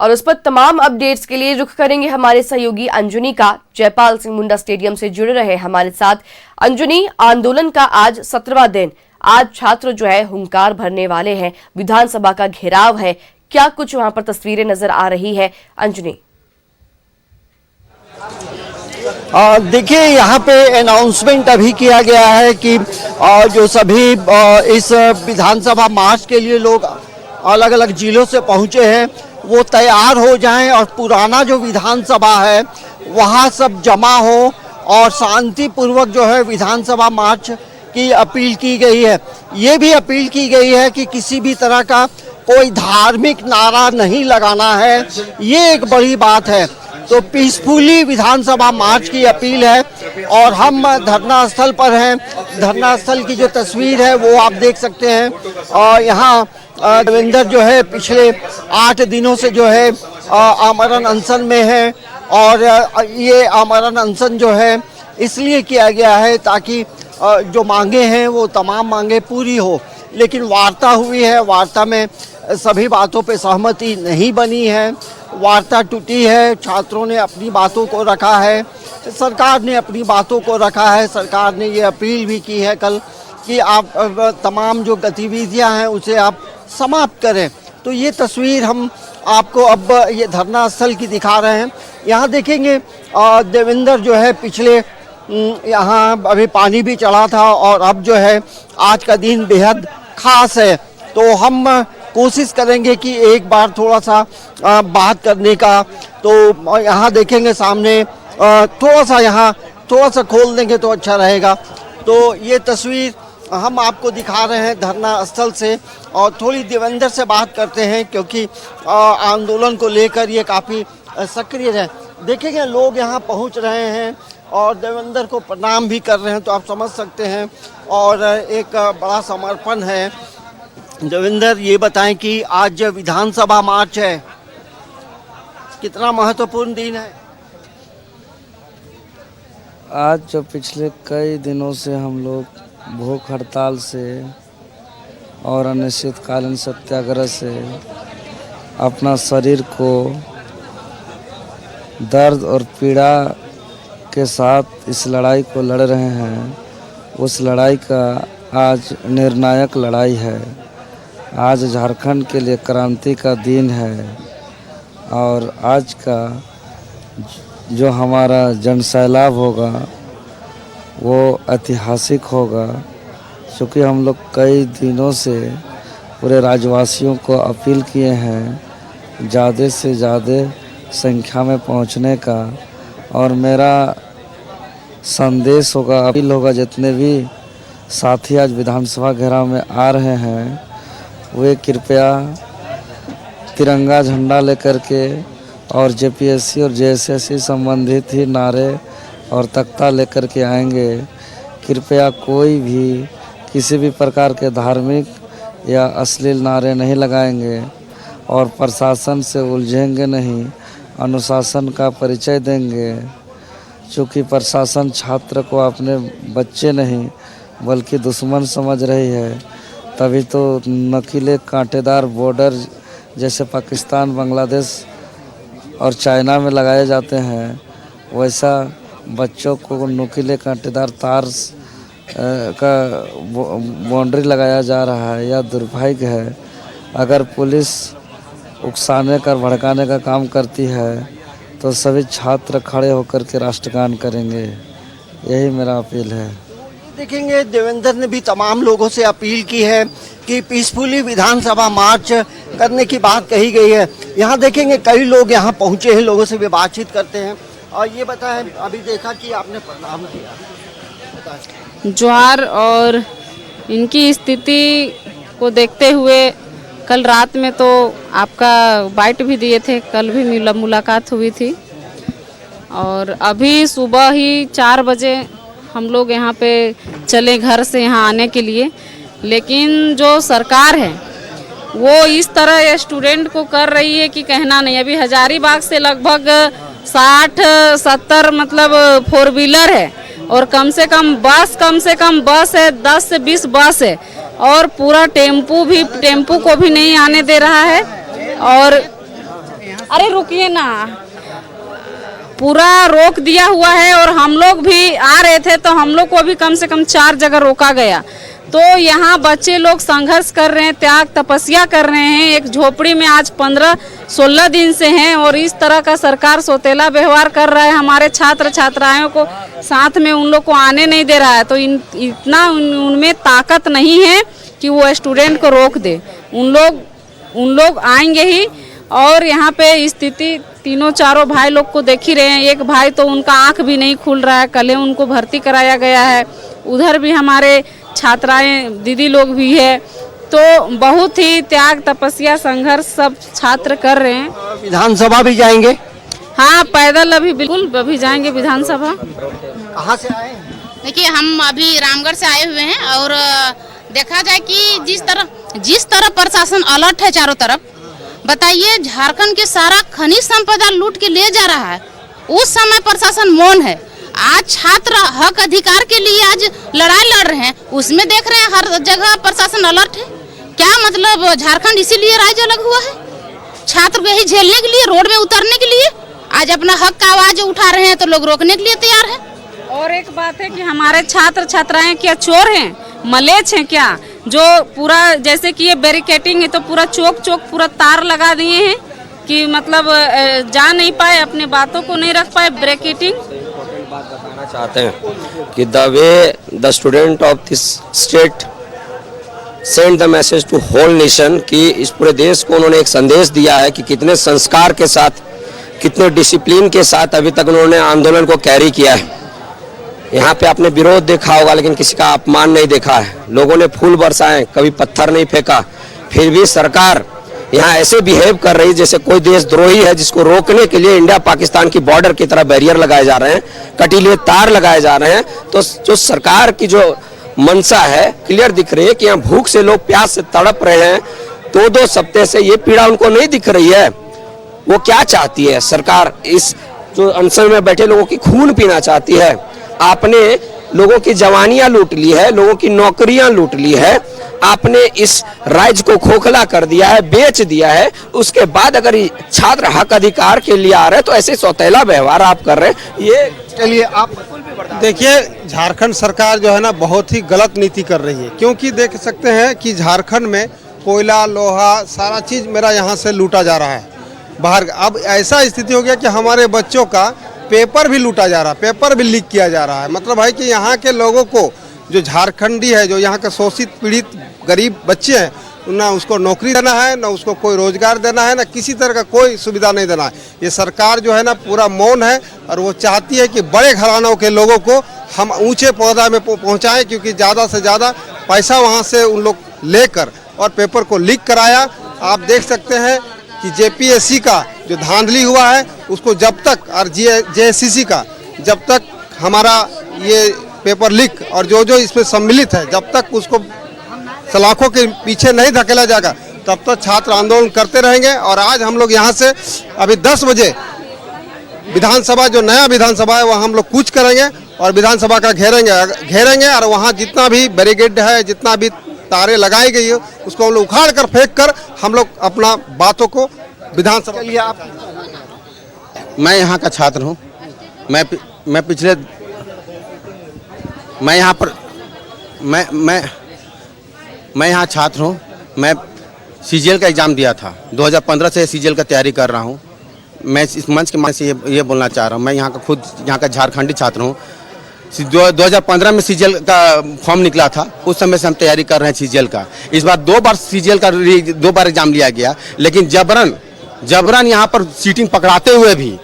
और उस पर तमाम अपडेट्स के लिए रुख करेंगे हमारे सहयोगी अंजुनी का। जयपाल सिंह मुंडा स्टेडियम से जुड़े रहे हमारे साथ अंजुनी। आंदोलन का आज 17वां दिन, आज छात्र जो है हुंकार भरने वाले हैं, विधानसभा का घेराव है, क्या कुछ वहां पर तस्वीरें नजर आ रही है अंजुनी? देखिए, यहाँ पे अनाउंसमेंट अभी किया गया है कि जो सभी इस विधानसभा मार्च के लिए लोग अलग अलग जिलों से पहुँचे हैं वो तैयार हो जाएं और पुराना जो विधानसभा है वहाँ सब जमा हो और शांतिपूर्वक जो है विधानसभा मार्च की अपील की गई है। ये भी अपील की गई है कि किसी भी तरह का कोई धार्मिक नारा नहीं लगाना है, ये एक बड़ी बात है। तो पीसफुली विधानसभा मार्च की अपील है और हम धरना स्थल पर हैं। धरना स्थल की जो तस्वीर है वो आप देख सकते हैं और यहाँ देवेंद्र जो है पिछले 8 दिनों से जो है आमरण अनशन में है और ये आमरण अनशन जो है इसलिए किया गया है ताकि जो मांगे हैं वो तमाम मांगे पूरी हो। लेकिन वार्ता हुई है, वार्ता में सभी बातों पे सहमति नहीं बनी है, वार्ता टूटी है। छात्रों ने अपनी बातों को रखा है, सरकार ने अपनी बातों को रखा है। सरकार ने ये अपील भी की है कल कि आप तमाम जो गतिविधियां हैं उसे आप समाप्त करें। तो ये तस्वीर हम आपको अब ये धरना स्थल की दिखा रहे हैं। यहाँ देखेंगे देवेंद्र जो है पिछले यहाँ अभी पानी भी चढ़ा था और अब जो है आज का दिन बेहद खास है। तो हम कोशिश करेंगे कि एक बार थोड़ा सा बात करने का। तो यहाँ देखेंगे सामने थोड़ा सा खोल देंगे तो अच्छा रहेगा। तो ये तस्वीर हम आपको दिखा रहे हैं धरना स्थल से और थोड़ी देवेंद्र से बात करते हैं क्योंकि आंदोलन को लेकर ये काफ़ी सक्रिय है। देखेंगे लोग यहाँ पहुँच रहे हैं और देवेंद्र को प्रणाम भी कर रहे हैं, तो आप समझ सकते हैं और एक बड़ा समर्पण है। देवेंद्र, ये बताएं कि आज विधानसभा मार्च है, कितना महत्वपूर्ण दिन है? आज जो पिछले कई दिनों से हम लोग भूख हड़ताल से और अनिश्चितकालीन सत्याग्रह से अपना शरीर को दर्द और पीड़ा के साथ इस लड़ाई को लड़ रहे हैं, उस लड़ाई का आज निर्णायक लड़ाई है। आज झारखंड के लिए क्रांति का दिन है और आज का जो हमारा जनसैलाब होगा वो ऐतिहासिक होगा, क्योंकि हम लोग कई दिनों से पूरे राज्यवासियों को अपील किए हैं ज़्यादा से ज़्यादा संख्या में पहुंचने का। और मेरा संदेश होगा, अपील होगा, जितने भी साथी आज विधानसभा घेराव में आ रहे हैं वे कृपया तिरंगा झंडा लेकर के और जेपीएससी और जेएसएससी संबंधित ही नारे और तख्ता लेकर के आएंगे। कृपया कोई भी किसी भी प्रकार के धार्मिक या अश्लील नारे नहीं लगाएंगे और प्रशासन से उलझेंगे नहीं, अनुशासन का परिचय देंगे। चूँकि प्रशासन छात्र को अपने बच्चे नहीं बल्कि दुश्मन समझ रही है, तभी तो नकीले कांटेदार बॉर्डर जैसे पाकिस्तान, बांग्लादेश और चाइना में लगाए जाते हैं, वैसा बच्चों को नुकीले कांटेदार तार का बाउंड्री लगाया जा रहा है। यह दुर्भाग्य है। अगर पुलिस उकसाने कर भड़काने का काम करती है तो सभी छात्र खड़े होकर के राष्ट्रगान करेंगे। यही मेरा अपील है। देखेंगे देवेंद्र ने भी तमाम लोगों से अपील की है कि पीसफुली विधानसभा मार्च करने की बात कही गई है। यहाँ देखेंगे कई लोग यहाँ पहुँचे हैं, लोगों से भी बातचीत करते हैं। और ये बताएं, अभी देखा कि आपने प्रणाम किया, ज्वार और इनकी स्थिति को देखते हुए कल रात में तो आपका बाइट भी दिए थे, कल भी मुलाकात हुई थी और अभी सुबह ही 4 बजे हम लोग यहाँ पे चले घर से यहाँ आने के लिए। लेकिन जो सरकार है वो इस तरह स्टूडेंट को कर रही है कि कहना नहीं। अभी हजारीबाग से लगभग 60-70 मतलब 4 व्हीलर है और कम से कम बस है, 10 से 20 बस है और पूरा टेम्पू को भी नहीं आने दे रहा है। और अरे रुकिए ना, पूरा रोक दिया हुआ है और हम लोग भी आ रहे थे तो हम लोग को भी कम से कम 4 जगह रोका गया। तो यहाँ बच्चे लोग संघर्ष कर रहे हैं, त्याग तपस्या कर रहे हैं। एक झोपड़ी में आज 15-16 दिन से हैं और इस तरह का सरकार सौतेला व्यवहार कर रहा है। हमारे छात्र छात्राओं को साथ में उन लोग को आने नहीं दे रहा है। तो इतना उनमें ताकत नहीं है कि वो स्टूडेंट को रोक दे। उन लोग आएंगे ही। और यहाँ पे स्थिति तीनों चारों भाई लोग को देख ही रहे हैं। एक भाई तो उनका आंख भी नहीं खुल रहा है, कल उनको भर्ती कराया गया है। उधर भी हमारे छात्राएं दीदी लोग भी है। तो बहुत ही त्याग तपस्या संघर्ष सब छात्र कर रहे हैं। विधानसभा भी जाएंगे? हाँ, पैदल अभी जाएंगे विधानसभा। कहाँ से आए? देखिए, हम अभी रामगढ़ से आए हुए हैं और देखा जाए कि जिस तरह प्रशासन अलर्ट है चारों तरफ, बताइए झारखंड के सारा खनिज संपदा लूट के ले जा रहा है, उस समय प्रशासन मौन है। आज छात्र हक अधिकार के लिए आज लड़ाई लड़ रहे हैं, उसमें देख रहे हैं हर जगह प्रशासन अलर्ट है। क्या मतलब झारखंड इसीलिए राज्य अलग हुआ है? छात्र को यही झेलने के लिए, रोड में उतरने के लिए आज अपना हक का आवाज उठा रहे हैं तो लोग रोकने के लिए तैयार है। और एक बात है कि हमारे छात्र छात्राएं क्या चोर हैं, मलेच्छ हैं क्या, जो पूरा जैसे कि ये बैरिकेटिंग है तो पूरा चौक पूरा तार लगा दिए हैं कि मतलब जा नहीं पाए, अपने बातों को नहीं रख पाए, ब्रैकेटिंग। बात बताना चाहते हैं कि the way the student of this state send the message to whole nation, कि इस पूरे देश को उन्होंने एक संदेश दिया है कि कितने संस्कार के साथ, कितने डिसिप्लिन के साथ अभी तक उन्होंने आंदोलन को कैरी किया है। यहाँ पे आपने विरोध देखा होगा लेकिन किसी का अपमान नहीं देखा है। लोगों ने फूल बरसाए, कभी पत्थर नहीं फेंका। फिर भी सरकार यहाँ ऐसे बिहेव कर रही जैसे कोई देशद्रोही है, जिसको रोकने के लिए इंडिया पाकिस्तान की बॉर्डर की तरह बैरियर लगाए जा रहे हैं, कटीले तार लगाए जा रहे हैं। तो जो सरकार की जो मंशा है क्लियर दिख रही है कि यहाँ भूख से लोग प्यास से तड़प रहे हैं। 2-2 सप्ताह से ये पीड़ा उनको नहीं दिख रही है। वो क्या चाहती है सरकार? इस जो अनशन में बैठे लोगों की खून पीना चाहती है। आपने लोगों की जवानियां लूट ली है, लोगों की नौकरियां लूट ली है, आपने इस राज्य को खोखला कर दिया है, बेच दिया है। उसके बाद अगर छात्र हक अधिकार के लिए आ रहे हैं तो ऐसे सौतेला व्यवहार आप कर रहे हैं। ये चलिए आप देखिए, झारखंड सरकार जो है ना बहुत ही गलत नीति कर रही है, क्योंकि देख सकते हैं कि झारखंड में कोयला, लोहा, सारा चीज़ मेरा यहाँ से लूटा जा रहा है बाहर। अब ऐसा स्थिति हो गया कि हमारे बच्चों का पेपर भी लूटा जा रहा है, पेपर भी लीक किया जा रहा है। मतलब है कि यहाँ के लोगों को, जो झारखंडी है, जो यहाँ के शोषित पीड़ित गरीब बच्चे हैं, ना उसको नौकरी देना है, ना उसको कोई रोजगार देना है, ना किसी तरह का कोई सुविधा नहीं देना है। ये सरकार जो है ना पूरा मौन है और वो चाहती है कि बड़े घरानों के लोगों को हम ऊंचे पौधा में पहुंचाएं, क्योंकि ज़्यादा से ज़्यादा पैसा वहां से उन लोग लेकर और पेपर को लीक कराया। आप देख सकते हैं कि जेपीएससी का जो धांधली हुआ है उसको जब तक, और जेएससीसी का जब तक हमारा ये पेपर लीक और जो जो इसमें सम्मिलित है, जब तक उसको सलाखों के पीछे नहीं धकेला जाएगा तब तक छात्र आंदोलन करते रहेंगे। और आज हम लोग यहाँ से अभी 10 बजे विधानसभा, जो नया विधानसभा है, वहाँ हम लोग कूच करेंगे और विधानसभा का घेरेंगे और वहाँ जितना भी बैरिकेड है, जितना भी तारे लगाई गई है, उसको हम लोग उखाड़ कर फेंक कर हम लोग अपना बातों को विधानसभा। चलिए आप। मैं यहाँ का छात्र हूँ। मैं यहाँ पर मैं यहाँ छात्र हूँ। मैं सीजीएल का एग्ज़ाम दिया था, 2015 से सीजीएल का तैयारी कर रहा हूँ। मैं इस मंच के माध्यम से ये बोलना चाह रहा हूँ, मैं यहाँ का खुद यहाँ का झारखंडी छात्र हूँ। 2015 में सीजीएल का फॉर्म निकला था, उस समय से हम तैयारी कर रहे हैं सीजीएल का। इस बार 2 बार सीजीएल का 2 बार एग्जाम लिया गया, लेकिन जबरन यहाँ पर सीटिंग पकड़ाते हुए भी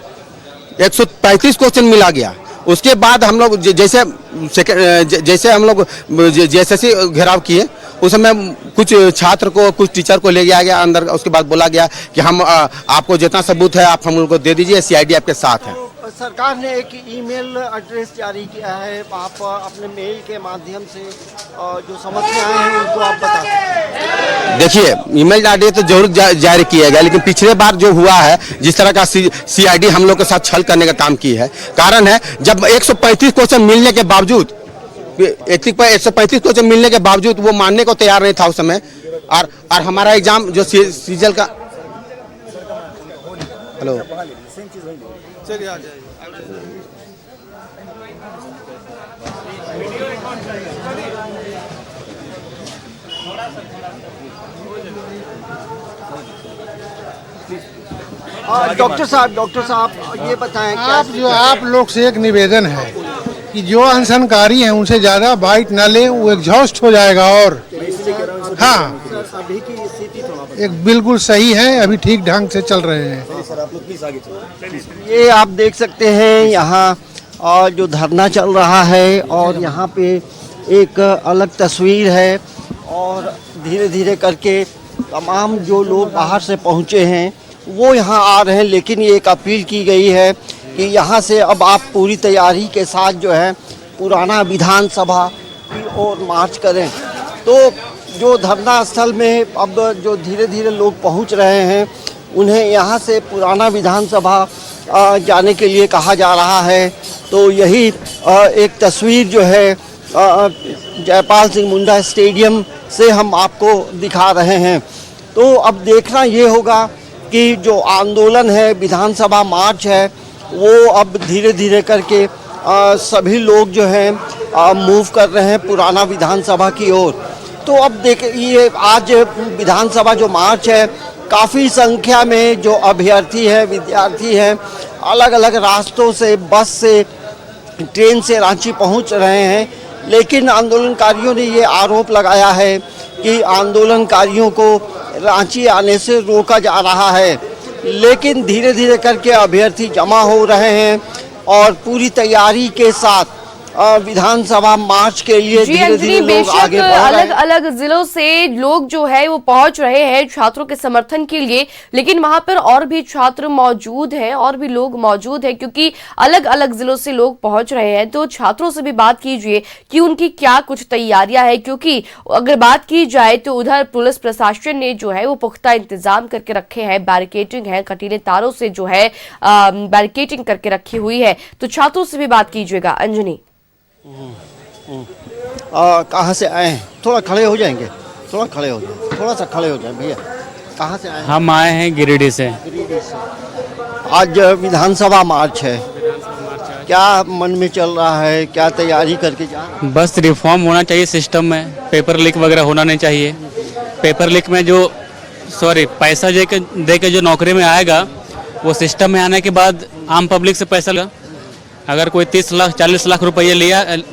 135 क्वेश्चन मिला गया। उसके बाद हम लोग जैसे हम लोग जेएसएससी घेराव किए, उस समय कुछ छात्र को, कुछ टीचर को ले गया अंदर। उसके बाद बोला गया कि हम आपको जितना सबूत है आप हम लोग को दे दीजिए, सीआईडी आपके साथ है। सरकार ने एक ईमेल एड्रेस जारी किया है, आप अपने मेल के माध्यम से जो समस्याएं हैं उनको आप बता सकते। देखिए, ईमेल एड्रेस तो जरूर जारी किया गया, लेकिन पिछले बार जो हुआ है, जिस तरह का सीआईडी हम लोग के साथ छल करने का काम की है, कारण है जब 135 क्वेश्चन मिलने के बावजूद 135 क्वेश्चन मिलने के बावजूद वो मानने को तैयार नहीं था उस समय। और हमारा एग्जाम जो सीजीएल का हेलो चलिए आ जाइए। डॉक्टर साहब ये बताएं आप लोग से एक निवेदन है कि जो अनशनकारी हैं उनसे ज़्यादा बाइट ना लें, वो एग्जॉस्ट हो जाएगा। और हाँ, अभी की स्थिति थोड़ा एक बिल्कुल सही है, अभी ठीक ढंग से चल रहे हैं। ये आप देख सकते हैं यहाँ जो धरना चल रहा है और यहाँ पे एक अलग तस्वीर है और धीरे धीरे करके तमाम जो लोग बाहर से पहुँचे हैं वो यहाँ आ रहे हैं, लेकिन ये एक अपील की गई है कि यहाँ से अब आप पूरी तैयारी के साथ जो है पुराना विधानसभा की ओर मार्च करें। तो जो धरना स्थल में अब जो धीरे धीरे लोग पहुँच रहे हैं उन्हें यहाँ से पुराना विधानसभा जाने के लिए कहा जा रहा है। तो यही एक तस्वीर जो है जयपाल सिंह मुंडा स्टेडियम से हम आपको दिखा रहे हैं। तो अब देखना ये होगा कि जो आंदोलन है, विधानसभा मार्च है, वो अब धीरे धीरे करके सभी लोग जो हैं मूव कर रहे हैं पुराना विधानसभा की ओर। तो अब देखिए आज विधानसभा जो मार्च है, काफ़ी संख्या में जो अभ्यर्थी हैं, विद्यार्थी हैं, अलग अलग रास्तों से, बस से, ट्रेन से रांची पहुंच रहे हैं। लेकिन आंदोलनकारियों ने ये आरोप लगाया है कि आंदोलनकारियों को रांची आने से रोका जा रहा है। लेकिन धीरे धीरे करके अभ्यर्थी जमा हो रहे हैं और पूरी तैयारी के साथ विधानसभा मार्च के लिए धीरे धीरे लोग आगे बढ़ रहे हैं। अलग अलग जिलों से लोग जो है वो पहुंच रहे हैं छात्रों के समर्थन के लिए, लेकिन वहां पर और भी छात्र मौजूद हैं और भी लोग मौजूद हैं क्योंकि अलग अलग जिलों से लोग पहुंच रहे हैं। तो छात्रों से भी बात कीजिए कि उनकी क्या कुछ तैयारियां हैं, क्योंकि अगर बात की जाए तो उधर पुलिस प्रशासन ने जो है वो पुख्ता इंतजाम करके रखे हैं, बैरिकेडिंग है, कटीले तारों से जो है बैरिकेडिंग करके रखी हुई है। तो छात्रों से भी बात कीजिएगा। अंजनी, कहाँ से आए हैं? थोड़ा खड़े हो जाएंगे, थोड़ा खड़े हो जाए, थोड़ा सा खड़े हो जाए भैया। कहाँ से आए हैं? हम आए हैं गिरिडीह से। आज विधानसभा मार्च है, क्या मन में चल रहा है, क्या तैयारी करके जा रहे हैं? बस रिफॉर्म होना चाहिए सिस्टम में, पेपर लीक वगैरह होना नहीं चाहिए। पेपर लीक में जो पैसा दे के जो नौकरी में आएगा, वो सिस्टम में आने के बाद आम पब्लिक से पैसा लेगा। अगर कोई 30 लाख 40 लाख रुपये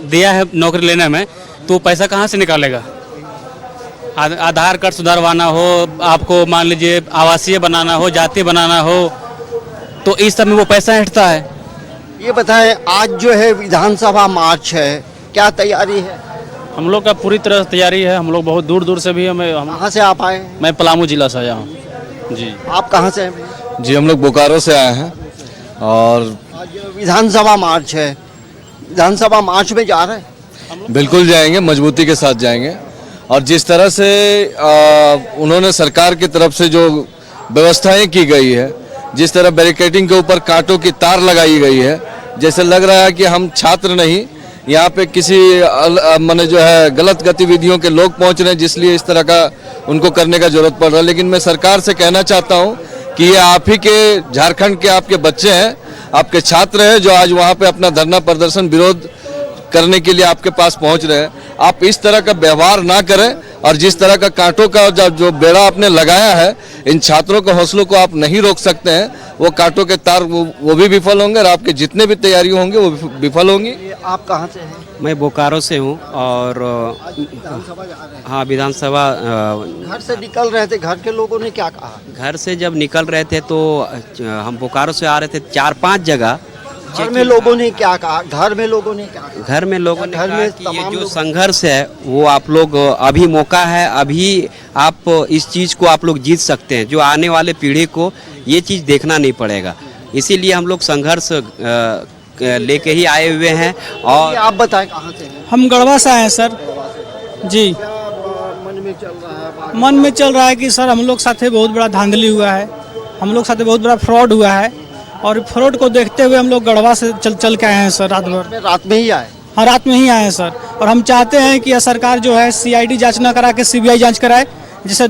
दिया है नौकरी लेने में, तो पैसा कहाँ से निकालेगा? आधार कार्ड सुधारवाना हो, आपको मान लीजिए आवासीय बनाना हो, जाति बनाना हो, तो इस सब में वो पैसा हटता है। ये बताएं, आज जो है विधानसभा मार्च है, क्या तैयारी है? हम लोग का पूरी तरह तैयारी है। हम लोग बहुत दूर दूर से भी कहाँ से आप आए? मैं पलामू जिला से आया हूँ जी। आप कहाँ से हैं? जी, हम लोग बोकारो से आए हैं और आज विधानसभा मार्च है, विधानसभा मार्च में जा रहे हैं? बिल्कुल जाएंगे, मजबूती के साथ जाएंगे। और जिस तरह से उन्होंने सरकार की तरफ से जो व्यवस्थाएं की गई है, जिस तरह बैरिकेडिंग के ऊपर कांटों की तार लगाई गई है, जैसे लग रहा है कि हम छात्र नहीं, यहाँ पे किसी माने जो है गलत गतिविधियों के लोग पहुँच रहे हैं, जिसलिए इस तरह का उनको करने का जरूरत पड़ रहा है। लेकिन मैं सरकार से कहना चाहता हूँ कि ये आप ही के झारखंड के आपके बच्चे हैं, आपके छात्र हैं, जो आज वहाँ पे अपना धरना प्रदर्शन विरोध करने के लिए आपके पास पहुँच रहे हैं। आप इस तरह का व्यवहार ना करें और जिस तरह का कांटों का जो बेड़ा आपने लगाया है, इन छात्रों के हौसलों को आप नहीं रोक सकते हैं। वो कांटों के तार वो भी विफल होंगे और आपके जितने भी तैयारी होंगे वो विफल होंगी। आप कहाँ से हैं? मैं बोकारो से हूँ और हाँ, विधानसभा घर से निकल रहे थे, घर के लोगों ने क्या कहा? घर से जब निकल रहे थे तो हम बोकारो से आ रहे थे, 4-5 जगह घर में लोगों ने क्या कहा? घर में लोगों ने क्या कहा? घर में लोगों ने कहा कि ये जो लोग... संघर्ष है वो आप लोग अभी मौका है, अभी आप इस चीज़ को आप लोग जीत सकते हैं। जो आने वाले पीढ़ी को ये चीज़ देखना नहीं पड़ेगा, इसीलिए हम लोग संघर्ष लेके ही आए हुए हैं। और आप बताएं कहाँ से हैं? हम गढ़वा से आए हैं सर जी। मन में चल रहा है? मन में चल रहा है कि सर हम लोग साथ बहुत बड़ा धांधली हुआ है, हम लोग साथ बहुत बड़ा फ्रॉड हुआ है, और फ्रॉड को देखते हुए हम लोग गढ़वा से चल के आए हैं सर। रात भर रात में ही आए? हाँ, रात में ही आए हैं सर। और हम चाहते हैं कि सरकार जो है CID जांच ना करा के CBI जांच कराए, जिससे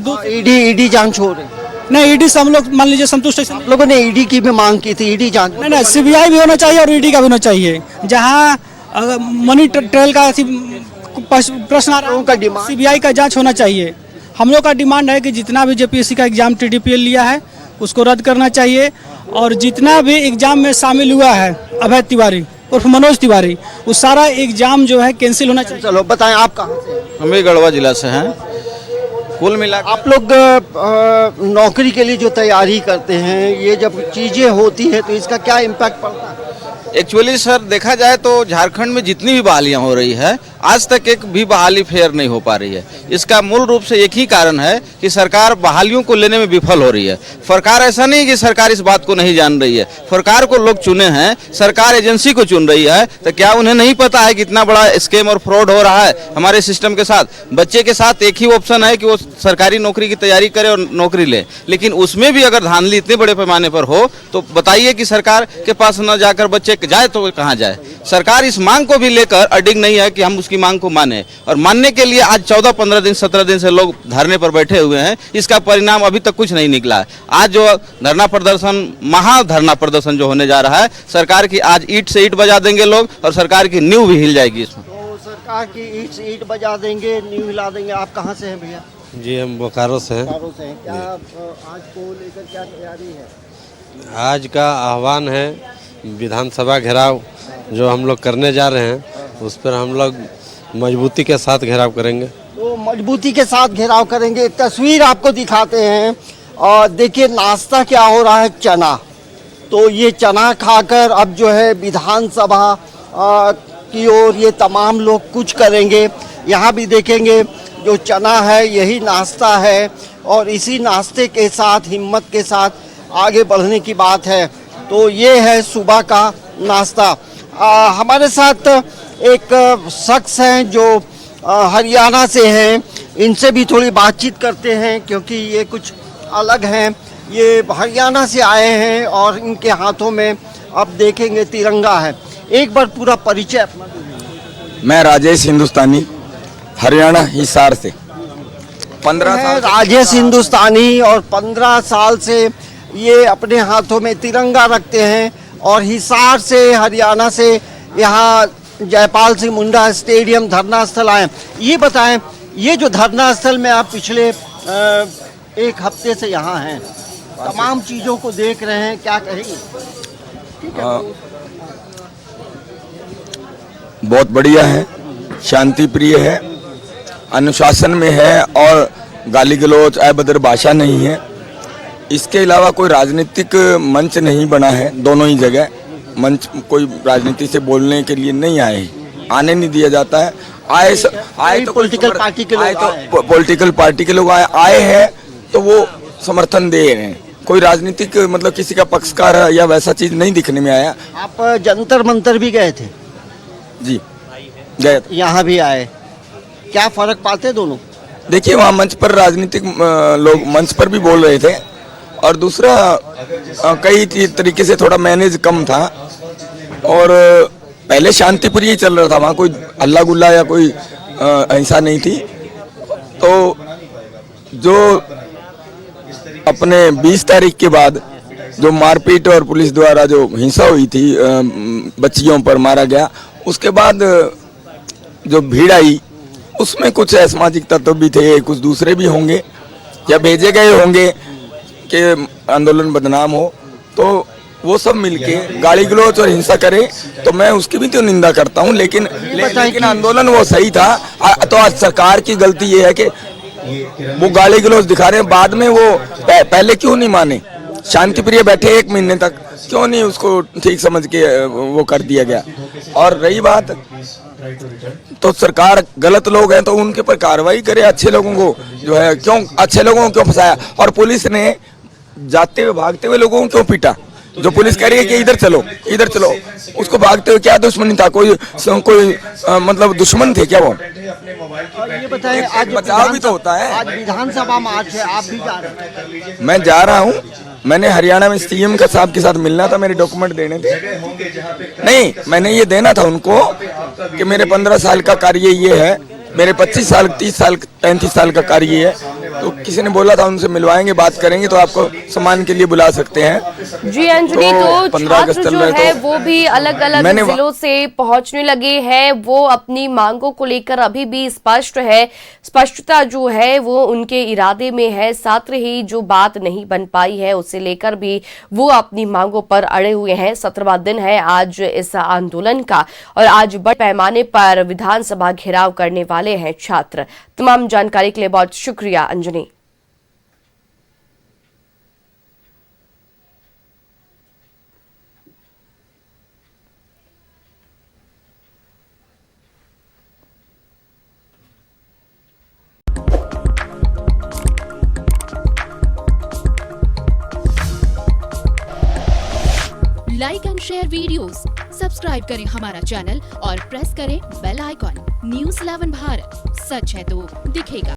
ईडी जांच हो रही है। नहीं ईडी से हम लोग मान लीजिए संतुष्ट है। आप लोगों ने ईडी की भी मांग की थी, ईडी जांच। नहीं सीबीआई भी होना चाहिए और ईडी का भी होना चाहिए। जहाँ मनी ट्रेल का प्रश्न आ रहा है, सीबीआई का जांच होना चाहिए। हम लोग का डिमांड है कि जितना भी जेपीएससी का एग्जाम टीडीपीएल लिया है उसको रद्द करना चाहिए, और जितना भी एग्जाम में शामिल हुआ है अभय तिवारी और मनोज तिवारी, वो सारा एग्जाम जो है कैंसिल होना चाहिए। चलो बताएं आप कहाँ से? हम भी गढ़वा जिला से हैं। कुल मिला आप लोग नौकरी के लिए जो तैयारी करते हैं, ये जब चीजें होती हैं तो इसका क्या इम्पैक्ट पड़ता है? एक्चुअली सर देखा जाए तो झारखंड में जितनी भी बहालियां हो रही है आज तक एक भी बहाली फेयर नहीं हो पा रही है। इसका मूल रूप से एक ही कारण है कि सरकार बहालियों को लेने में विफल हो रही है। सरकार ऐसा नहीं कि सरकार इस बात को नहीं जान रही है, सरकार को लोग चुने हैं, सरकार एजेंसी को चुन रही है, तो क्या उन्हें नहीं पता है कितना बड़ा स्कैम और फ्रॉड हो रहा है हमारे सिस्टम के साथ। बच्चे के साथ एक ही ऑप्शन है कि वो सरकारी नौकरी की तैयारी करे और नौकरी ले, लेकिन उसमें भी अगर धांधली इतने बड़े पैमाने पर हो तो बताइए कि सरकार के पास न जाकर बच्चे जाए तो कहाँ जाए। सरकार इस मांग को भी लेकर अडिग नहीं है कि हम उसकी मांग को माने, और मानने के लिए आज 14-15 दिन 17 दिन से लोग धरने पर बैठे हुए हैं। इसका परिणाम अभी तक कुछ नहीं निकला है। आज जो धरना प्रदर्शन, महाधरना प्रदर्शन जो होने जा रहा है, सरकार की आज ईंट से ईंट बजा देंगे लोग, और सरकार की नींव भी हिल जाएगी। इसमें तो सरकार की ईंट से ईंट बजा देंगे, नींव हिला देंगे। आप कहाँ से हैं भैया? जी हम बोकारो से हैं। बोकारो से हैं। क्या आज को लेकर क्या तैयारी है? आज का आह्वान है विधानसभा घेराव जो हम लोग करने जा रहे हैं, उस पर हम लोग मजबूती के साथ घेराव करेंगे। तो मजबूती के साथ घेराव करेंगे। तस्वीर आपको दिखाते हैं, और देखिए नाश्ता क्या हो रहा है, चना। तो ये चना खाकर अब जो है विधानसभा की ओर ये तमाम लोग कुछ करेंगे। यहाँ भी देखेंगे जो चना है यही नाश्ता है, और इसी नाश्ते के साथ हिम्मत के साथ आगे बढ़ने की बात है। तो ये है सुबह का नाश्ता। हमारे साथ एक शख्स हैं जो हरियाणा से हैं, इनसे भी थोड़ी बातचीत करते हैं क्योंकि ये कुछ अलग हैं। ये हरियाणा से आए हैं और इनके हाथों में अब देखेंगे तिरंगा है। एक बार पूरा परिचय अपना दीजिए। मैं राजेश हिंदुस्तानी, हरियाणा हिसार से 15 साल। राजेश हिंदुस्तानी, और 15 साल से ये अपने हाथों में तिरंगा रखते हैं, और हिसार से, हरियाणा से यहाँ जयपाल सिंह मुंडा स्टेडियम धरना स्थल आए। ये बताएं, ये जो धरना स्थल में आप पिछले एक हफ्ते से यहाँ हैं, तमाम चीज़ों को देख रहे हैं, क्या कहेंगे? बहुत बढ़िया है, शांति प्रिय है, अनुशासन में है, और गाली गलौज अभद्र भाषा नहीं है। इसके अलावा कोई राजनीतिक मंच नहीं बना है। दोनों ही जगह मंच कोई राजनीति से बोलने के लिए नहीं आए, आने नहीं दिया जाता है। आए तो पॉलिटिकल पार्टी के लोग, तो पॉलिटिकल पार्टी के लोग आए हैं तो वो समर्थन दे रहे हैं। कोई राजनीतिक मतलब किसी का पक्षकार है या वैसा चीज नहीं दिखने में आया। आप जंतर मंतर भी गए थे? जी गए थे। यहाँ भी आए, क्या फर्क पाते दोनों? देखिए वहाँ मंच पर राजनीतिक लोग मंच पर भी बोल रहे थे, और दूसरा कई तरीके से थोड़ा मैनेज कम था, और पहले शांतिप्रिय चल रहा था, वहाँ कोई हल्ला गुल्ला या कोई हिंसा नहीं थी। तो जो अपने 20 तारीख के बाद जो मारपीट और पुलिस द्वारा जो हिंसा हुई थी, बच्चियों पर मारा गया, उसके बाद जो भीड़ आई उसमें कुछ असामाजिक तत्व भी थे, कुछ दूसरे भी होंगे या भेजे गए होंगे कि आंदोलन बदनाम हो, तो वो सब मिलके गाली गलौज और हिंसा करे, तो मैं उसकी भी तो निंदा करता हूँ। लेकिन आंदोलन वो सही था। तो आज सरकार की गलती ये है कि वो गाली गलौज दिखा रहे हैं, बाद में वो पहले क्यों नहीं माने? शांतिप्रिय बैठे 1 महीने तक, क्यों नहीं उसको ठीक समझ के वो कर दिया गया? और रही बात, तो सरकार गलत लोग हैं तो उनके पर कार्रवाई करे। अच्छे लोगों को जो है क्यों, अच्छे लोगों को क्यों फंसाया? और पुलिस ने जाते हुए भागते हुए लोगों को क्यों पीटा? जो पुलिस कह रही है कि इधर चलो इधर चलो, उसको भागते हुए क्या दुश्मनी था? कोई मतलब दुश्मन थे क्या वो? ये बताएं, आज बचाव भी तो होता है। आज विधानसभा मार्च है, आप भी जा रहे हैं? मैं जा रहा हूँ। मैंने हरियाणा में सीएम का साहब के साथ मिलना था, मेरे डॉक्यूमेंट देने थे। नहीं, मैंने ये देना था उनको कि मेरे 15 साल का कार्य ये है, मेरे 25 साल 30 साल 35 साल का कार्य है, तो किसी ने बोला था उनसे मिलवाएंगे, बात करेंगे तो आपको सम्मान के लिए बुला सकते हैं। जी अंजनी, तो 15 अगस्त छात्र चल जो रहा है तो वो भी अलग अलग जिलों से पहुंचने लगे हैं। वो अपनी मांगों को लेकर अभी भी स्पष्ट है, स्पष्टता जो है वो उनके इरादे में है। साथ ही जो बात नहीं बन पाई है उसे लेकर भी वो अपनी मांगों पर अड़े हुए हैं। 17वां दिन है आज इस आंदोलन का और आज बड़े पैमाने पर विधानसभा घेराव करने वाले हैं छात्र। तमाम जानकारी के लिए बहुत शुक्रिया Anjani. Like and share videos, subscribe करें हमारा चैनल और प्रेस करें बेल आइकॉन। न्यूज़ 11 भारत, सच है तो दिखेगा।